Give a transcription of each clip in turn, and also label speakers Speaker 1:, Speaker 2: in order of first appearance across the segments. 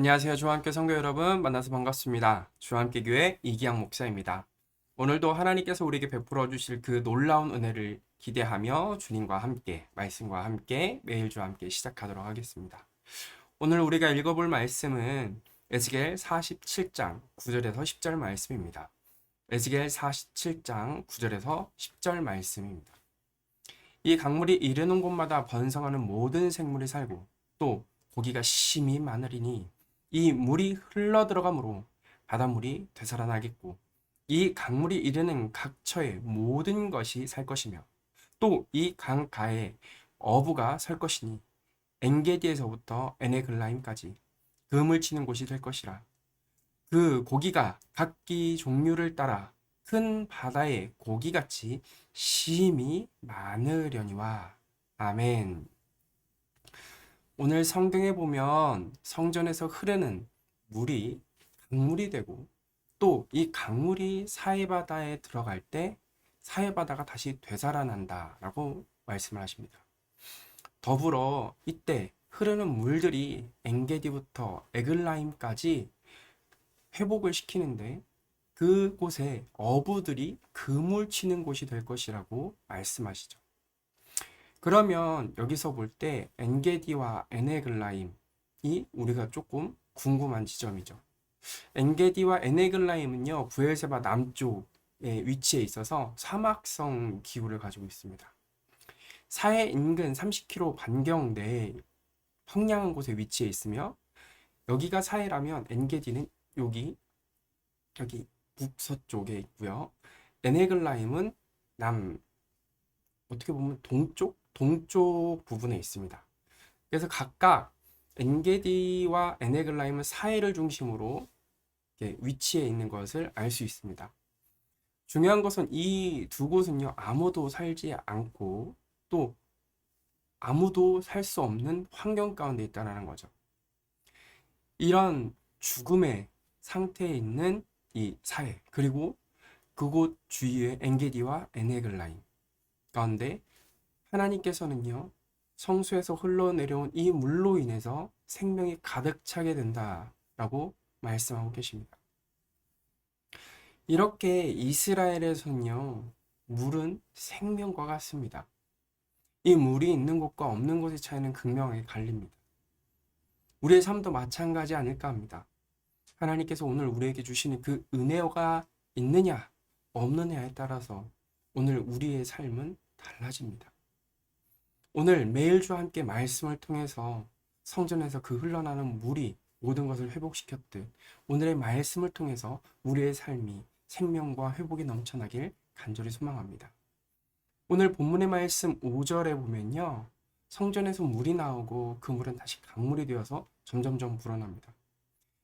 Speaker 1: 안녕하세요. 주함께 성도 여러분 만나서 반갑습니다. 주함께 교회 이기양 목사입니다. 오늘도 하나님께서 우리에게 베풀어 주실 그 놀라운 은혜를 기대하며 주님과 함께 말씀과 함께 매일 주와 함께 시작하도록 하겠습니다. 오늘 우리가 읽어볼 말씀은 에스겔 47장 9절에서 10절 말씀입니다. 에스겔 47장 9절에서 10절 말씀입니다. 이 강물이 이르는 곳마다 번성하는 모든 생물이 살고 또 고기가 심히 많으리니 이 물이 흘러 들어가므로 바닷물이 되살아나겠고 이 강물이 이르는 각처의 모든 것이 살 것이며 또 이 강가에 어부가 설 것이니 엔게디에서부터 에네글라임까지 금을 치는 곳이 될 것이라. 그 고기가 각기 종류를 따라 큰 바다의 고기같이 심히 많으려니와. 아멘. 오늘 성경에 보면 성전에서 흐르는 물이 강물이 되고 또 이 강물이 사해바다에 들어갈 때 사해바다가 다시 되살아난다라고 말씀을 하십니다. 더불어 이때 흐르는 물들이 엔게디부터 에글라임까지 회복을 시키는데 그곳에 어부들이 그물 치는 곳이 될 것이라고 말씀하시죠. 그러면 여기서 볼 때 엔게디와 에네글라임이 우리가 조금 궁금한 지점이죠. 엔게디와 에네글라임은요, 부엘세바 남쪽에 위치해 있어서 사막성 기후를 가지고 있습니다. 사해 인근 30km 반경 내에 평양한 곳에 위치해 있으며 여기가 사해라면 엔게디는 여기 북서쪽에 있고요. 에네글라임은 어떻게 보면 동쪽 부분에 있습니다. 그래서 각각 엔게디와 에네글라임은 사해를 중심으로 위치해 있는 것을 알 수 있습니다. 중요한 것은 이 두 곳은요, 아무도 살지 않고 또 아무도 살 수 없는 환경 가운데 있다는 거죠. 이런 죽음의 상태에 있는 이 사해, 그리고 그곳 주위의 엔게디와 에네글라임 가운데 하나님께서는요, 성수에서 흘러내려온 이 물로 인해서 생명이 가득 차게 된다라고 말씀하고 계십니다. 이렇게 이스라엘에서는요, 물은 생명과 같습니다. 이 물이 있는 곳과 없는 곳의 차이는 극명하게 갈립니다. 우리의 삶도 마찬가지 아닐까 합니다. 하나님께서 오늘 우리에게 주시는 그 은혜가 있느냐 없느냐에 따라서 오늘 우리의 삶은 달라집니다. 오늘 매일 주와 함께 말씀을 통해서 성전에서 그 흘러나는 물이 모든 것을 회복시켰듯 오늘의 말씀을 통해서 우리의 삶이 생명과 회복이 넘쳐나길 간절히 소망합니다. 오늘 본문의 말씀 5절에 보면요, 성전에서 물이 나오고 그 물은 다시 강물이 되어서 점점점 불어납니다.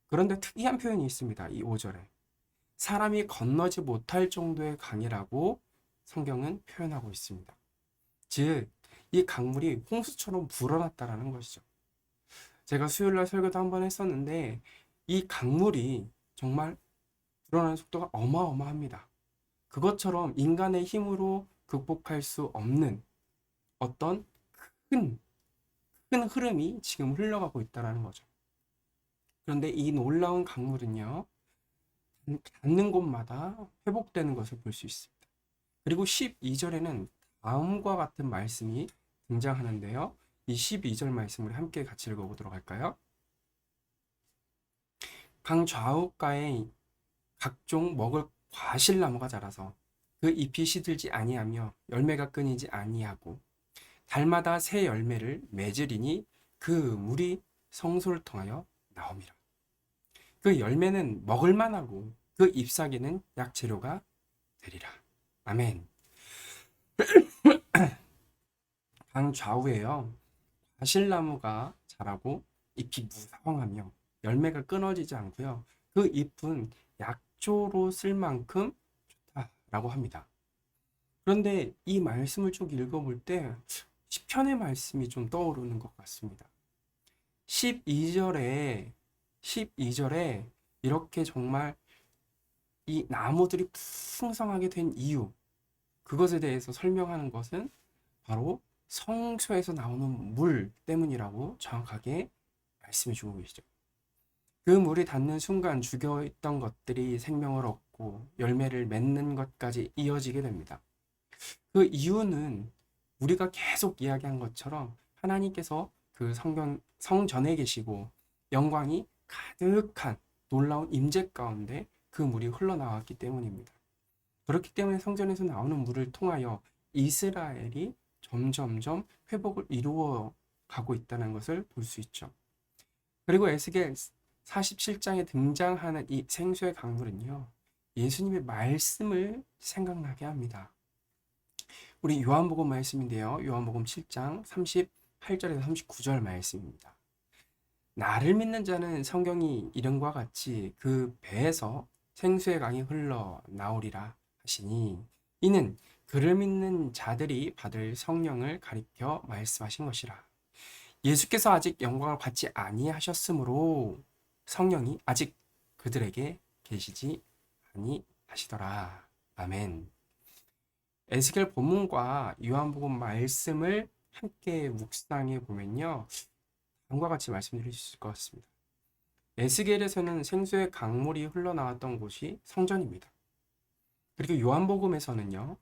Speaker 1: 그런데 특이한 표현이 있습니다. 이 5절에 사람이 건너지 못할 정도의 강이라고 성경은 표현하고 있습니다. 즉, 이 강물이 홍수처럼 불어났다라는 것이죠. 제가 수요일날 설교도 한번 했었는데 이 강물이 정말 불어나는 속도가 어마어마합니다. 그것처럼 인간의 힘으로 극복할 수 없는 어떤 큰 흐름이 지금 흘러가고 있다는 거죠. 그런데 이 놀라운 강물은요, 닿는 곳마다 회복되는 것을 볼 수 있습니다. 그리고 12절에는 다음과 같은 말씀이 등장하는데요. 이 12절 말씀을 함께 같이 읽어보도록 할까요? 강 좌우가에 각종 먹을 과실나무가 자라서 그 잎이 시들지 아니하며 열매가 끊이지 아니하고 달마다 새 열매를 맺으리니 그 물이 성소를 통하여 나옵니다. 그 열매는 먹을 만하고 그 잎사귀는 약재료가 되리라. 아멘. 강 좌우에요, 과실나무가 자라고 잎이 무성하며 열매가 끊어지지 않고요. 그 잎은 약초로 쓸 만큼 좋다라고 합니다. 그런데 이 말씀을 쭉 읽어볼 때 시편의 말씀이 좀 떠오르는 것 같습니다. 12절에 이렇게 정말 이 나무들이 풍성하게 된 이유, 그것에 대해서 설명하는 것은 바로 성소에서 나오는 물 때문이라고 정확하게 말씀해 주고 계시죠. 그 물이 닿는 순간 죽어 있던 것들이 생명을 얻고 열매를 맺는 것까지 이어지게 됩니다. 그 이유는 우리가 계속 이야기한 것처럼 하나님께서 그 성전에 계시고 영광이 가득한 놀라운 임재 가운데 그 물이 흘러나왔기 때문입니다. 그렇기 때문에 성전에서 나오는 물을 통하여 이스라엘이 점점점 회복을 이루어 가고 있다는 것을 볼 수 있죠. 그리고 에스겔 47장에 등장하는 이 생수의 강물은요, 예수님의 말씀을 생각나게 합니다. 우리 요한복음 말씀인데요. 요한복음 7장 38절에서 39절 말씀입니다. 나를 믿는 자는 성경이 이름과 같이 그 배에서 생수의 강이 흘러 나오리라 하시니 이는 그를 믿는 자들이 받을 성령을 가리켜 말씀하신 것이라. 예수께서 아직 영광을 받지 아니하셨으므로 성령이 아직 그들에게 계시지 아니하시더라. 아멘. 에스겔 본문과 요한복음 말씀을 함께 묵상해 보면요, 다음과 같이 말씀드릴 수 있을 것 같습니다. 에스겔에서는 생수의 강물이 흘러나왔던 곳이 성전입니다. 그리고 요한복음에서는요,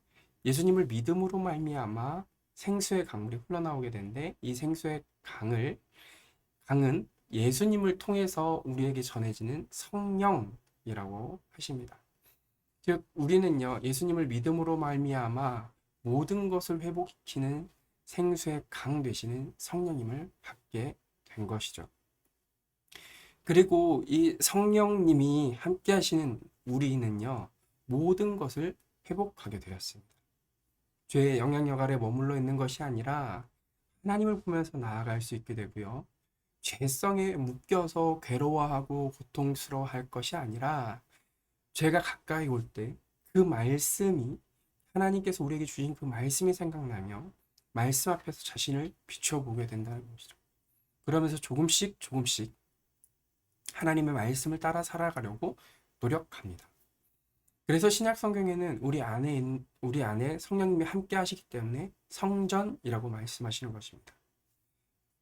Speaker 1: 예수님을 믿음으로 말미암아 생수의 강물이 흘러나오게 되는데 이 생수의 강은 예수님을 통해서 우리에게 전해지는 성령이라고 하십니다. 즉 우리는요, 예수님을 믿음으로 말미암아 모든 것을 회복시키는 생수의 강 되시는 성령님을 받게 된 것이죠. 그리고 이 성령님이 함께 하시는 우리는요, 모든 것을 회복하게 되었습니다. 죄의 영향력 아래 머물러 있는 것이 아니라 하나님을 보면서 나아갈 수 있게 되고요. 죄성에 묶여서 괴로워하고 고통스러워할 것이 아니라 죄가 가까이 올 때 그 말씀이, 하나님께서 우리에게 주신 그 말씀이 생각나며 말씀 앞에서 자신을 비춰보게 된다는 것이죠. 그러면서 조금씩 하나님의 말씀을 따라 살아가려고 노력합니다. 그래서 신약 성경에는 우리 안에 성령님이 함께 하시기 때문에 성전이라고 말씀하시는 것입니다.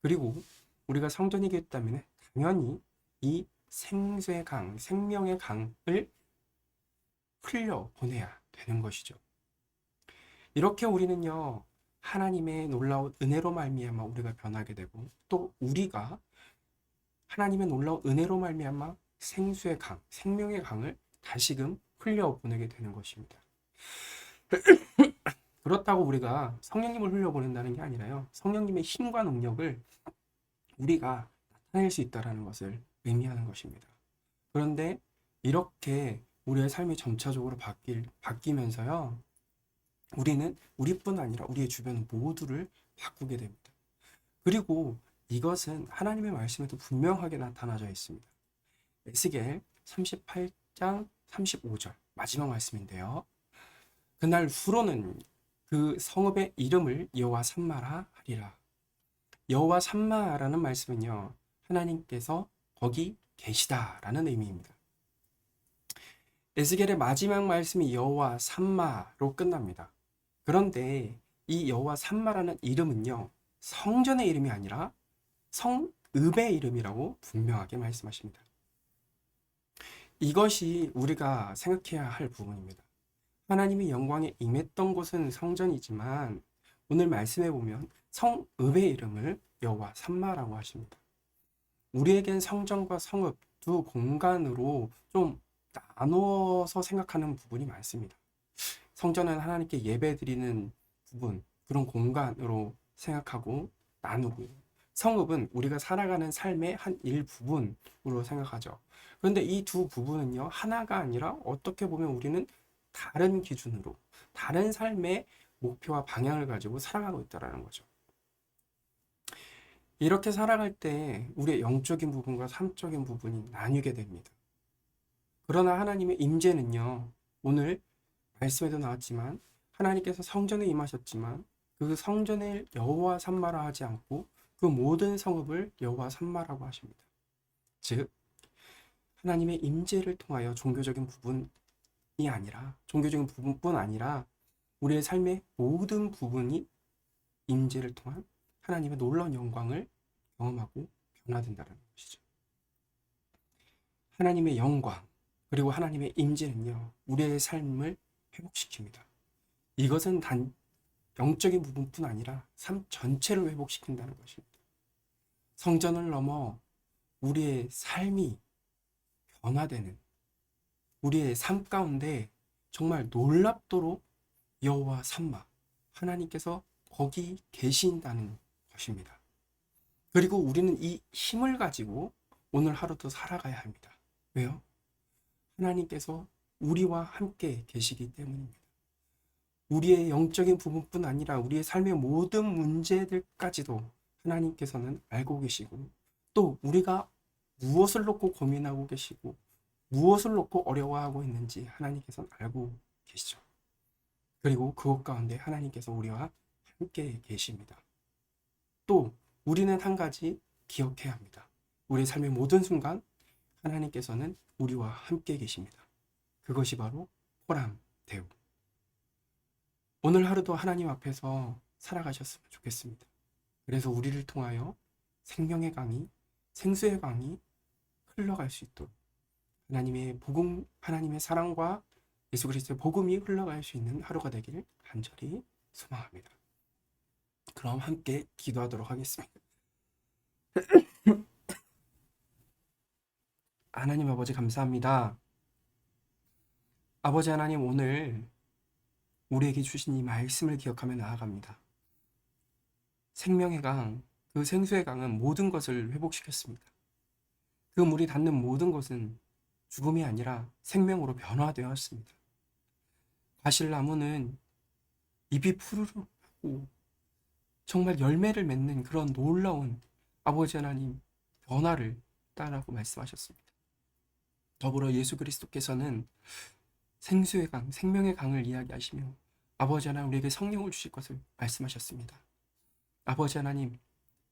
Speaker 1: 그리고 우리가 성전이기 때문에 당연히 이 생수의 강, 생명의 강을 흘려 보내야 되는 것이죠. 이렇게 우리는요, 하나님의 놀라운 은혜로 말미암아 우리가 변하게 되고 또 우리가 하나님의 놀라운 은혜로 말미암아 생수의 강, 생명의 강을 다시금 흘려보내게 되는 것입니다. 그렇다고 우리가 성령님을 흘려보낸다는 게 아니라요, 성령님의 힘과 능력을 우리가 나타낼 수 있다는 것을 의미하는 것입니다. 그런데 이렇게 우리의 삶이 점차적으로 바뀌면서요, 우리는 우리뿐 아니라 우리의 주변 모두를 바꾸게 됩니다. 그리고 이것은 하나님의 말씀에도 분명하게 나타나져 있습니다. 에스겔 38장 35절 마지막 말씀인데요. 그날 후로는 그 성읍의 이름을 여호와 삼마라 하리라. 여호와 삼마라는 말씀은요, 하나님께서 거기 계시다라는 의미입니다. 에스겔의 마지막 말씀이 여호와 삼마로 끝납니다. 그런데 이 여호와 삼마라는 이름은요, 성전의 이름이 아니라 성읍의 이름이라고 분명하게 말씀하십니다. 이것이 우리가 생각해야 할 부분입니다. 하나님의 영광에 임했던 곳은 성전이지만 오늘 말씀해 보면 성읍의 이름을 여호와 삼마라고 하십니다. 우리에겐 성전과 성읍 두 공간으로 좀 나누어서 생각하는 부분이 많습니다. 성전은 하나님께 예배드리는 부분, 그런 공간으로 생각하고 나누고, 성읍은 우리가 살아가는 삶의 한 일부분으로 생각하죠. 그런데 이 두 부분은요, 하나가 아니라 어떻게 보면 우리는 다른 기준으로, 다른 삶의 목표와 방향을 가지고 살아가고 있다는 거죠. 이렇게 살아갈 때 우리의 영적인 부분과 삶적인 부분이 나뉘게 됩니다. 그러나 하나님의 임재는요, 오늘 말씀에도 나왔지만 하나님께서 성전에 임하셨지만 그 성전을 여호와 삼마라 하지 않고 그 모든 성읍을 여호와 삼마라고 하십니다. 즉 하나님의 임재를 통하여 종교적인 부분뿐 아니라 우리의 삶의 모든 부분이 임재를 통한 하나님의 놀라운 영광을 경험하고 변화된다는 것이죠. 하나님의 영광 그리고 하나님의 임재는요, 우리의 삶을 회복시킵니다. 이것은 단 영적인 부분뿐 아니라 삶 전체를 회복시킨다는 것입니다. 성전을 넘어 우리의 삶이 변화되는, 우리의 삶 가운데 정말 놀랍도록 여호와 삼마 하나님께서 거기 계신다는 것입니다. 그리고 우리는 이 힘을 가지고 오늘 하루도 살아가야 합니다. 왜요? 하나님께서 우리와 함께 계시기 때문입니다. 우리의 영적인 부분뿐 아니라 우리의 삶의 모든 문제들까지도 하나님께서는 알고 계시고, 또 우리가 무엇을 놓고 고민하고 계시고 무엇을 놓고 어려워하고 있는지 하나님께서는 알고 계시죠. 그리고 그것 가운데 하나님께서 우리와 함께 계십니다. 또 우리는 한 가지 기억해야 합니다. 우리의 삶의 모든 순간 하나님께서는 우리와 함께 계십니다. 그것이 바로 호람대우. 오늘 하루도 하나님 앞에서 살아가셨으면 좋겠습니다. 그래서 우리를 통하여 생명의 강이, 생수의 강이 흘러갈 수 있도록 하나님의 복음, 하나님의 사랑과 예수 그리스도의 복음이 흘러갈 수 있는 하루가 되기를 간절히 소망합니다. 그럼 함께 기도하도록 하겠습니다. 하나님 아버지 감사합니다. 아버지 하나님, 오늘 우리에게 주신 이 말씀을 기억하며 나아갑니다. 생명의 강, 그 생수의 강은 모든 것을 회복시켰습니다. 그 물이 닿는 모든 것은 죽음이 아니라 생명으로 변화되었습니다. 과실나무는 잎이 푸르르 하고 정말 열매를 맺는 그런 놀라운 아버지 하나님 변화를 있다라고 말씀하셨습니다. 더불어 예수 그리스도께서는 생수의 강, 생명의 강을 이야기하시며 아버지 하나님 우리에게 성령을 주실 것을 말씀하셨습니다. 아버지 하나님,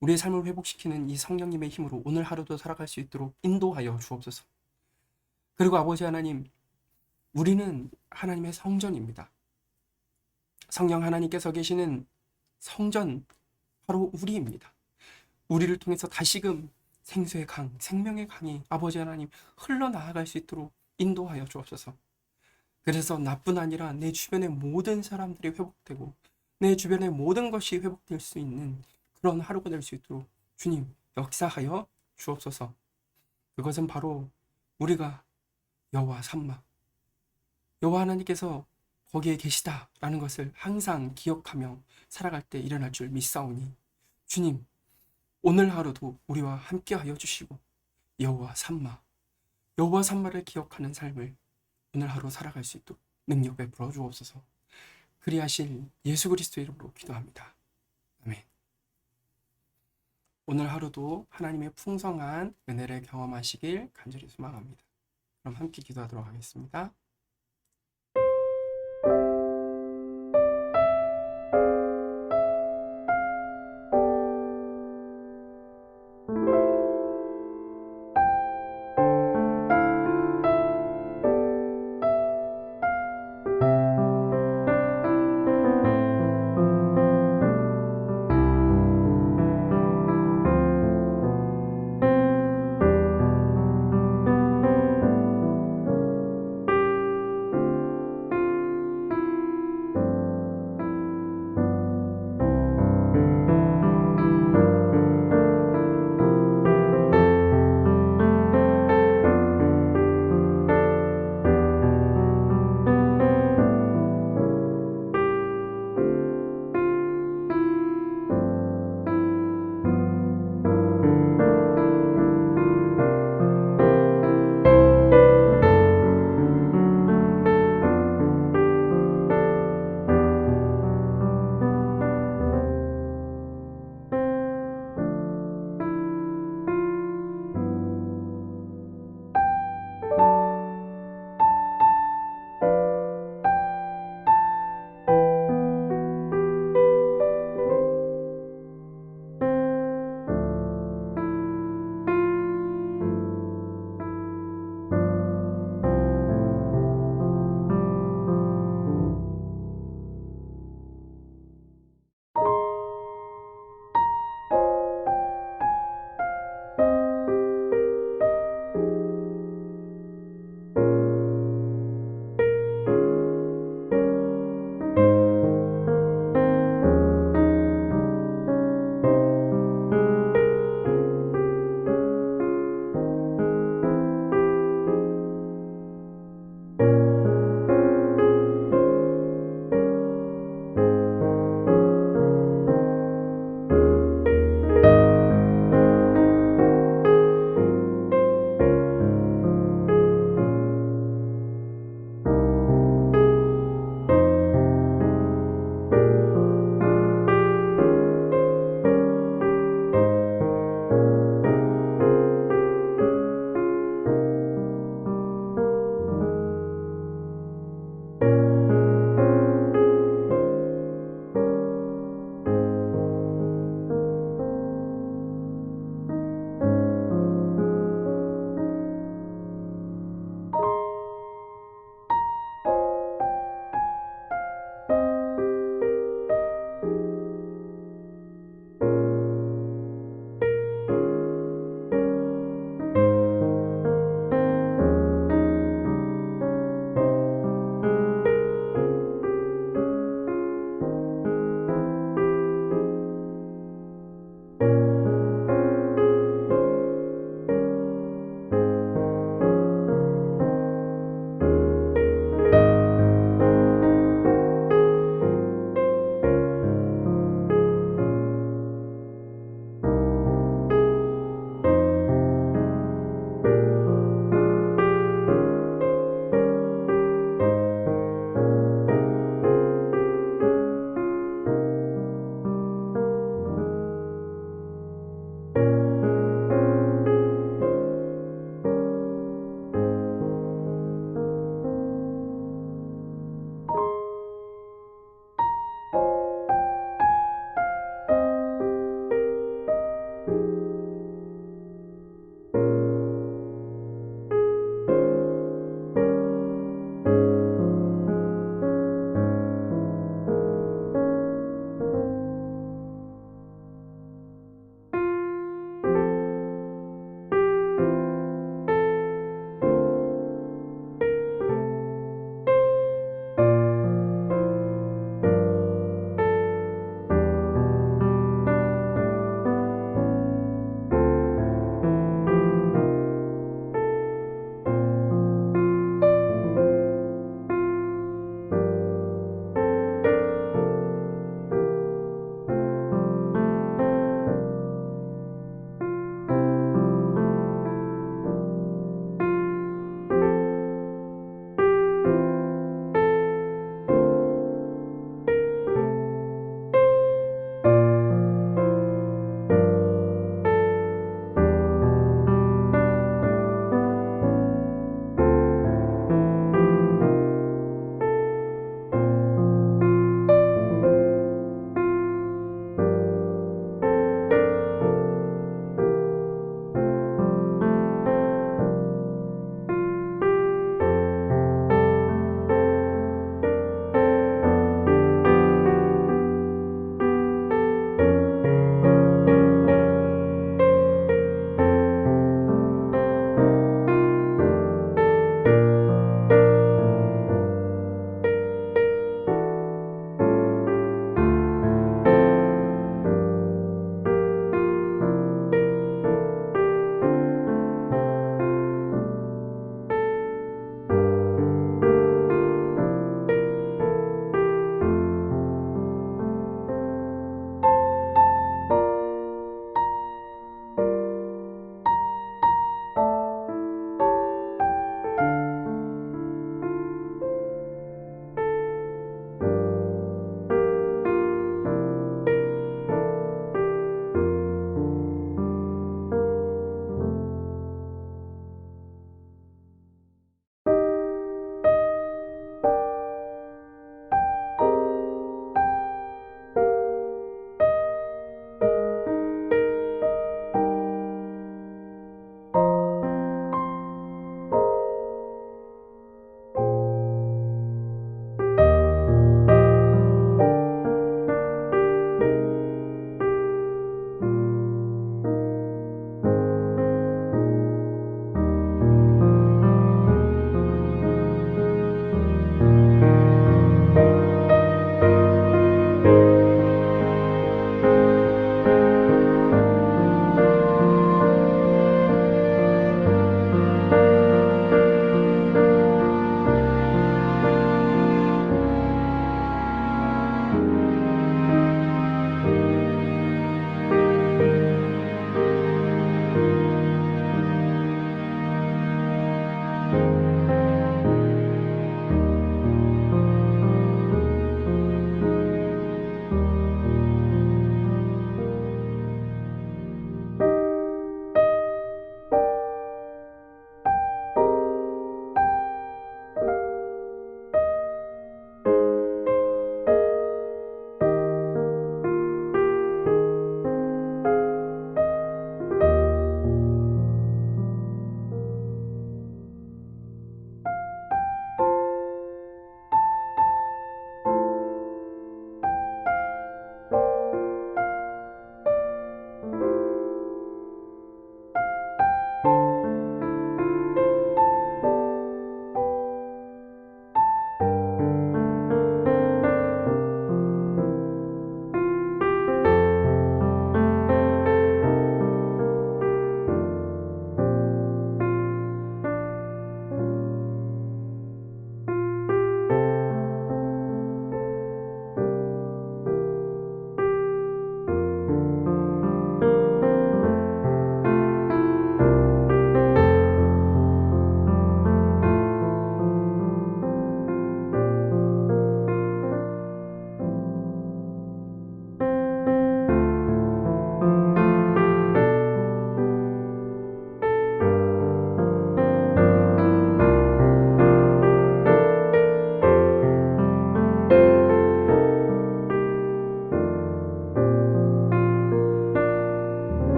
Speaker 1: 우리의 삶을 회복시키는 이 성령님의 힘으로 오늘 하루도 살아갈 수 있도록 인도하여 주옵소서. 그리고 아버지 하나님, 우리는 하나님의 성전입니다. 성령 하나님께서 계시는 성전, 바로 우리입니다. 우리를 통해서 다시금 생수의 강, 생명의 강이 아버지 하나님 흘러나아갈 수 있도록 인도하여 주옵소서. 그래서 나뿐 아니라 내 주변의 모든 사람들이 회복되고 내 주변의 모든 것이 회복될 수 있는 그런 하루가 될 수 있도록 주님 역사하여 주옵소서. 그것은 바로 우리가 여호와 삼마, 여호와 하나님께서 거기에 계시다라는 것을 항상 기억하며 살아갈 때 일어날 줄 믿사오니 주님, 오늘 하루도 우리와 함께하여 주시고 여호와 삼마, 여호와 삼마를 기억하는 삶을 오늘 하루 살아갈 수 있도록 능력 베풀어 주옵소서. 그리하실 예수 그리스도의 이름으로 기도합니다. 아멘. 오늘 하루도 하나님의 풍성한 은혜를 경험하시길 간절히 소망합니다. 그럼 함께 기도하도록 하겠습니다.